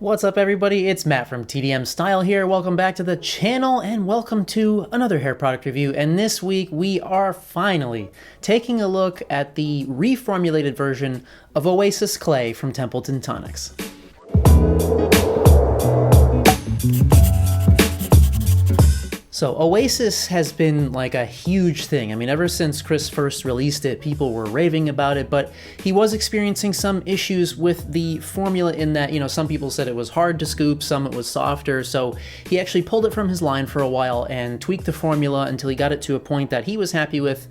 What's up everybody, it's Matt from TDM Style here. Welcome back to the channel and welcome to another hair product review. And this week we are finally taking a look at the reformulated version of Oasis Clay from Templeton Tonics. So Oasis has been like a huge thing. I mean, ever since Chris first released it, people were raving about it, but he was experiencing some issues with the formula in that, you know, some people said it was hard to scoop, some it was softer. So he actually pulled it from his line for a while and tweaked the formula until he got it to a point that he was happy with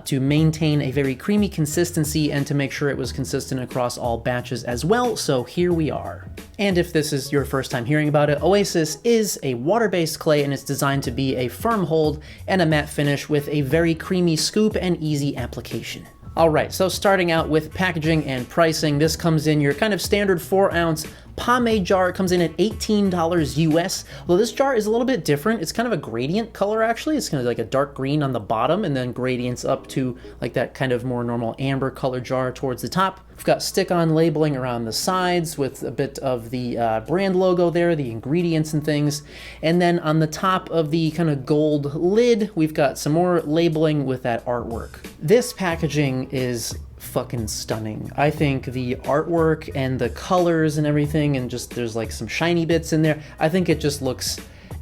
to maintain a very creamy consistency and to make sure it was consistent across all batches as well. So here we are. And if this is your first time hearing about it, Oasis is a water-based clay and it's designed to be a firm hold and a matte finish with a very creamy scoop and easy application. All right, so starting out with packaging and pricing, this comes in your kind of standard 4-ounce pomade jar. It comes in at $18 US. Although this jar is a little bit different. It's kind of a gradient color actually. It's kind of like a dark green on the bottom and then gradients up to like that kind of more normal amber color jar towards the top. We've got stick-on labeling around the sides with a bit of the brand logo there, the ingredients and things. And then on the top of the kind of gold lid, we've got some more labeling with that artwork. This packaging is fucking stunning. I think the artwork and the colors and everything, and just there's like some shiny bits in there. I think it just looks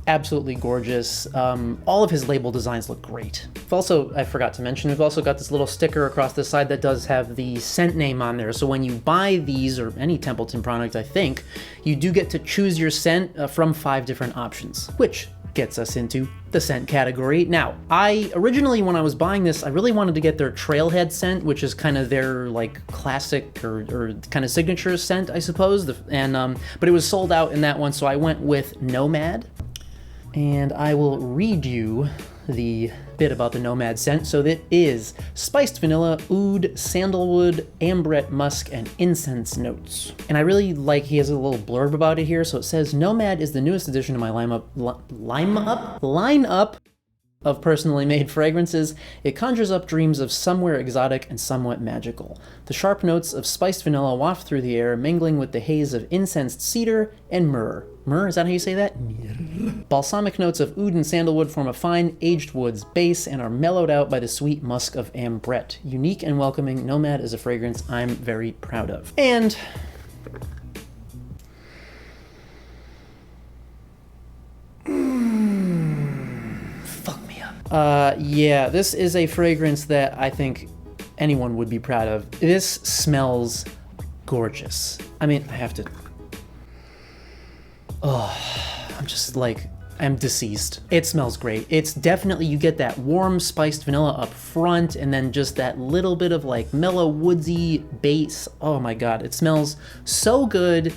absolutely gorgeous. All of his label designs look great. I forgot to mention, we've also got this little sticker across the side that does have the scent name on there. So when you buy these, or any Templeton product, I think, you do get to choose your scent from 5 different options, which gets us into the scent category. Now, I originally, when I was buying this, I really wanted to get their Trailhead scent, which is kind of their like classic or kind of signature scent, I suppose. But it was sold out in that one, so I went with Nomad. And I will read you the bit about the Nomad scent. So that is spiced vanilla, oud, sandalwood, ambrette, musk, and incense notes. And I really like, he has a little blurb about it here. So it says, Nomad is the newest addition to my lineup of personally made fragrances. It conjures up dreams of somewhere exotic and somewhat magical. The sharp notes of spiced vanilla waft through the air, mingling with the haze of incensed cedar and myrrh. Myrrh, is that how you say that? Balsamic notes of oud and sandalwood form a fine aged woods base and are mellowed out by the sweet musk of ambrette. Unique and welcoming, Nomad is a fragrance I'm very proud of. And yeah, this is a fragrance that I think anyone would be proud of. This smells gorgeous. I mean, I have to... Oh, I'm just like, I'm deceased. It smells great. It's definitely, you get that warm spiced vanilla up front and then just that little bit of like mellow woodsy base. Oh my God, it smells so good.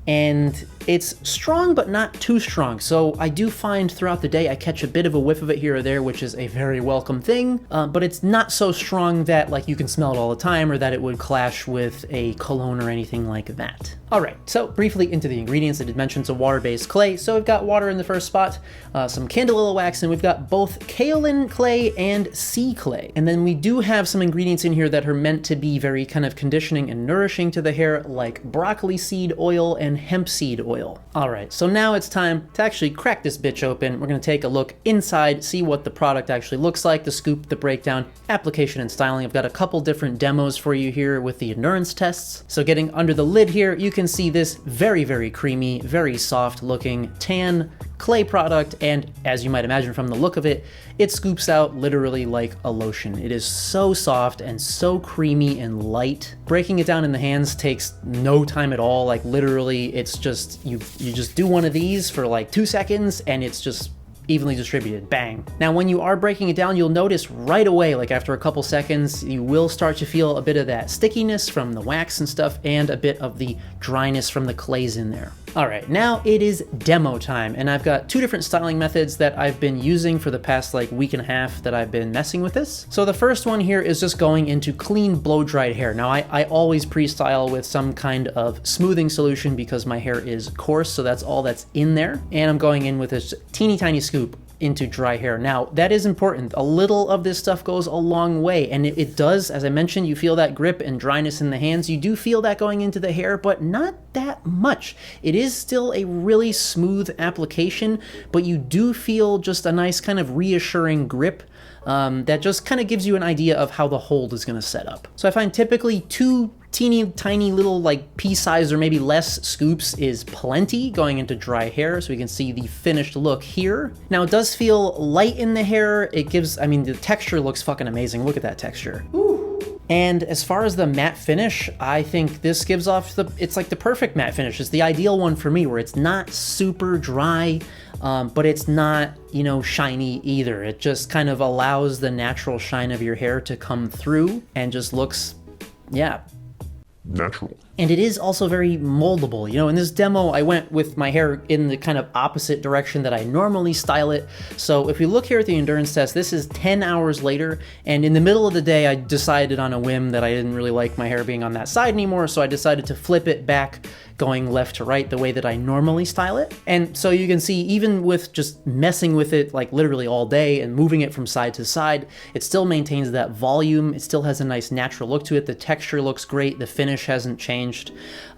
And it's strong, but not too strong. So I do find throughout the day, I catch a bit of a whiff of it here or there, which is a very welcome thing. But it's not so strong that like you can smell it all the time or that it would clash with a cologne or anything like that. All right, so briefly into the ingredients. I did mention it's a water-based clay. So we've got water in the first spot, some candelilla wax, and we've got both kaolin clay and sea clay. And then we do have some ingredients in here that are meant to be very kind of conditioning and nourishing to the hair, like broccoli seed oil and hemp seed oil. All right, so now it's time to actually crack this bitch open. We're gonna take a look inside, see what the product actually looks like, the scoop, the breakdown, application, and styling. I've got a couple different demos for you here with the endurance tests. So getting under the lid here, you can see this very, very creamy, very soft looking tan clay product, and as you might imagine from the look of it, it scoops out literally like a lotion. It is so soft and so creamy and light. Breaking it down in the hands takes no time at all. Like literally, it's just, you just do one of these for like 2 seconds and it's just evenly distributed, bang. Now, when you are breaking it down, you'll notice right away, like after a couple seconds, you will start to feel a bit of that stickiness from the wax and stuff and a bit of the dryness from the clays in there. All right, now it is demo time, and I've got 2 different styling methods that I've been using for the past like week and a half that I've been messing with this. So the first one here is just going into clean blow-dried hair. Now I always pre-style with some kind of smoothing solution because my hair is coarse, so that's all that's in there. And I'm going in with this teeny tiny scoop into dry hair. Now, that is important. A little of this stuff goes a long way, and it does, as I mentioned, you feel that grip and dryness in the hands. You do feel that going into the hair, but not that much. It is still a really smooth application, but you do feel just a nice kind of reassuring grip that just kind of gives you an idea of how the hold is going to set up. So I find typically 2 teeny tiny little like pea size or maybe less scoops is plenty going into dry hair, so we can see the finished look here. Now it does feel light in the hair. It gives, I mean, the texture looks fucking amazing. Look at that texture. Ooh. And as far as the matte finish, I think this gives off it's like the perfect matte finish. It's the ideal one for me, where it's not super dry, but it's not, you know, shiny either. It just kind of allows the natural shine of your hair to come through and just looks, yeah, natural. And it is also very moldable. You know, in this demo, I went with my hair in the kind of opposite direction that I normally style it. So if we look here at the endurance test, this is 10 hours later, and in the middle of the day, I decided on a whim that I didn't really like my hair being on that side anymore, so I decided to flip it back, going left to right the way that I normally style it. And so you can see, even with just messing with it like literally all day and moving it from side to side, it still maintains that volume. It still has a nice natural look to it. The texture looks great. The finish hasn't changed.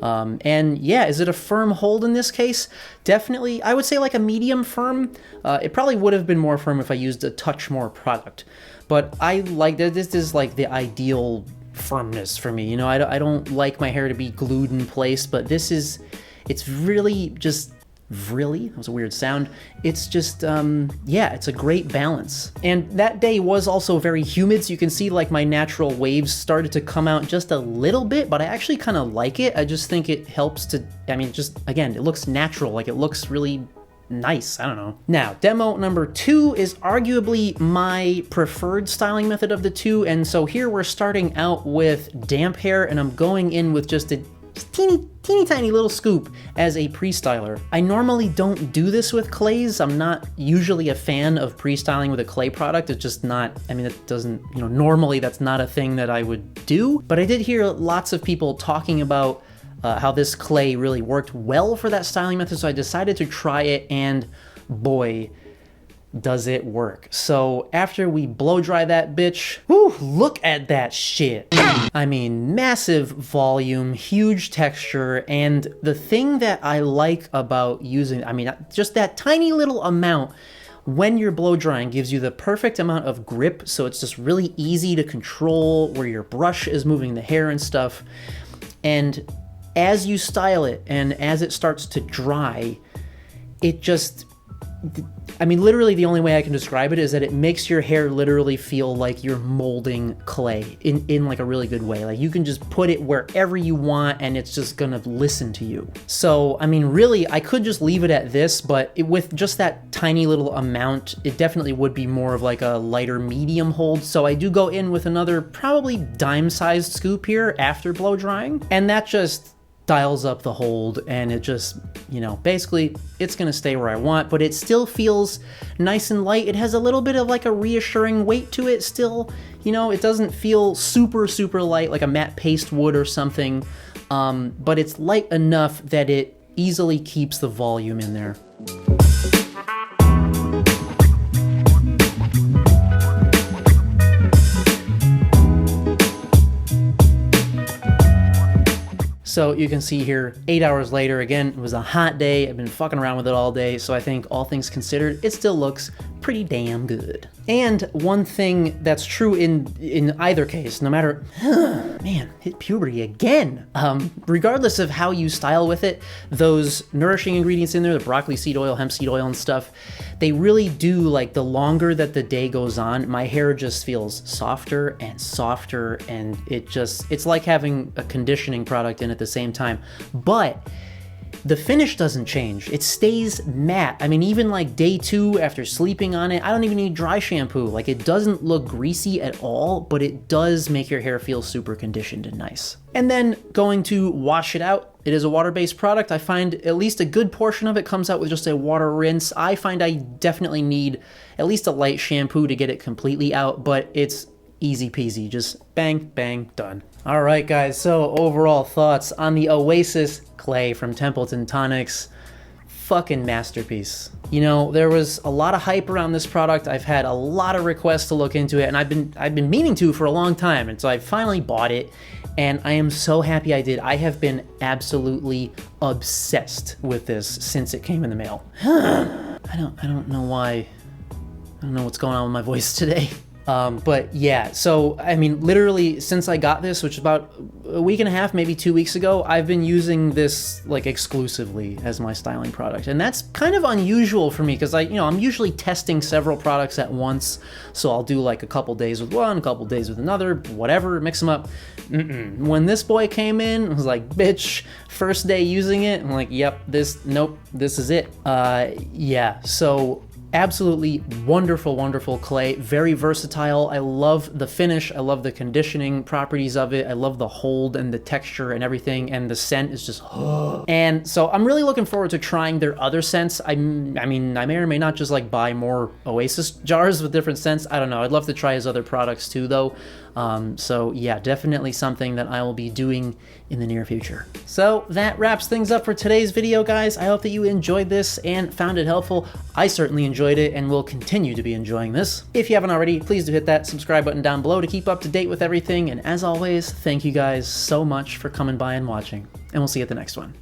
And yeah, is it a firm hold in this case? Definitely, I would say like a medium firm. It probably would have been more firm if I used a touch more product. But I like that this is like the ideal firmness for me. You know, I don't like my hair to be glued in place, but this is, it's really just, really, that was a weird sound. It's just, yeah, it's a great balance. And that day was also very humid, so you can see like my natural waves started to come out just a little bit, but I actually kind of like it. I just think it helps to, I mean, just, again, it looks natural, like it looks really nice. I don't know. Now, demo number 2 is arguably my preferred styling method of the two, and so here we're starting out with damp hair, and I'm going in with just a teeny tiny little scoop as a pre-styler. I normally don't do this with clays. I'm not usually a fan of pre-styling with a clay product. It's just not, I mean, it doesn't, you know, normally that's not a thing that I would do, but I did hear lots of people talking about how this clay really worked well for that styling method, so I decided to try it, and boy, does it work. So after we blow dry that bitch, whew, look at that shit. I mean, massive volume, huge texture, and the thing that I like about using, I mean, just that tiny little amount when you're blow drying gives you the perfect amount of grip, so it's just really easy to control where your brush is moving the hair and stuff. And as you style it and as it starts to dry, it just, I mean, literally the only way I can describe it is that it makes your hair literally feel like you're molding clay in like a really good way. Like you can just put it wherever you want and it's just gonna listen to you. So, I mean, really, I could just leave it at this, but with just that tiny little amount, it definitely would be more of like a lighter medium hold. So I do go in with another probably dime-sized scoop here after blow drying, and that just dials up the hold, and it just, you know, basically it's gonna stay where I want, but it still feels nice and light. It has a little bit of like a reassuring weight to it still, you know, it doesn't feel super light like a matte paste would or something, but it's light enough that it easily keeps the volume in there. So you can see here, 8 hours later, again, it was a hot day. I've been fucking around with it all day, so I think all things considered, it still looks pretty damn good. And one thing that's true in either case, no matter, man, hit puberty again. Regardless of how you style with it, those nourishing ingredients in there, the broccoli seed oil, hemp seed oil and stuff, they really do, like, the longer that the day goes on, my hair just feels softer and softer, and it's like having a conditioning product in at the same time. But the finish doesn't change. It stays matte. I mean, even like day 2 after sleeping on it, I don't even need dry shampoo. Like, it doesn't look greasy at all, but it does make your hair feel super conditioned and nice. And then going to wash it out, it is a water-based product. I find at least a good portion of it comes out with just a water rinse. I find I definitely need at least a light shampoo to get it completely out, but it's easy peasy, just bang, bang, done. All right, guys, so overall thoughts on the Oasis clay from Templeton Tonics. fucking masterpiece. You know, there was a lot of hype around this product. I've had a lot of requests to look into it, and I've been meaning to for a long time, and so I finally bought it, and I am so happy I did. I have been absolutely obsessed with this since it came in the mail. I don't know why. I don't know what's going on with my voice today. But yeah, so I mean, literally since I got this, which is about a week and a half, maybe 2 weeks ago, I've been using this like exclusively as my styling product. And that's kind of unusual for me because I'm usually testing several products at once. So I'll do like a couple days with one, a couple days with another, whatever, mix them up. When this boy came in, I was like, bitch, first day using it. I'm like, yep, this is it. Yeah, so absolutely wonderful, wonderful clay, very versatile. I love the finish. I love the conditioning properties of it. I love the hold and the texture and everything, and the scent is just and so I'm really looking forward to trying their other scents. I mean, I may or may not just like buy more Oasis jars with different scents. I don't know. I'd love to try his other products too, though. So yeah, definitely something that I will be doing in the near future. So that wraps things up for today's video, guys. I hope that you enjoyed this and found it helpful. I certainly enjoyed it and will continue to be enjoying this. If you haven't already, please do hit that subscribe button down below to keep up to date with everything. And as always, thank you guys so much for coming by and watching, and we'll see you at the next one.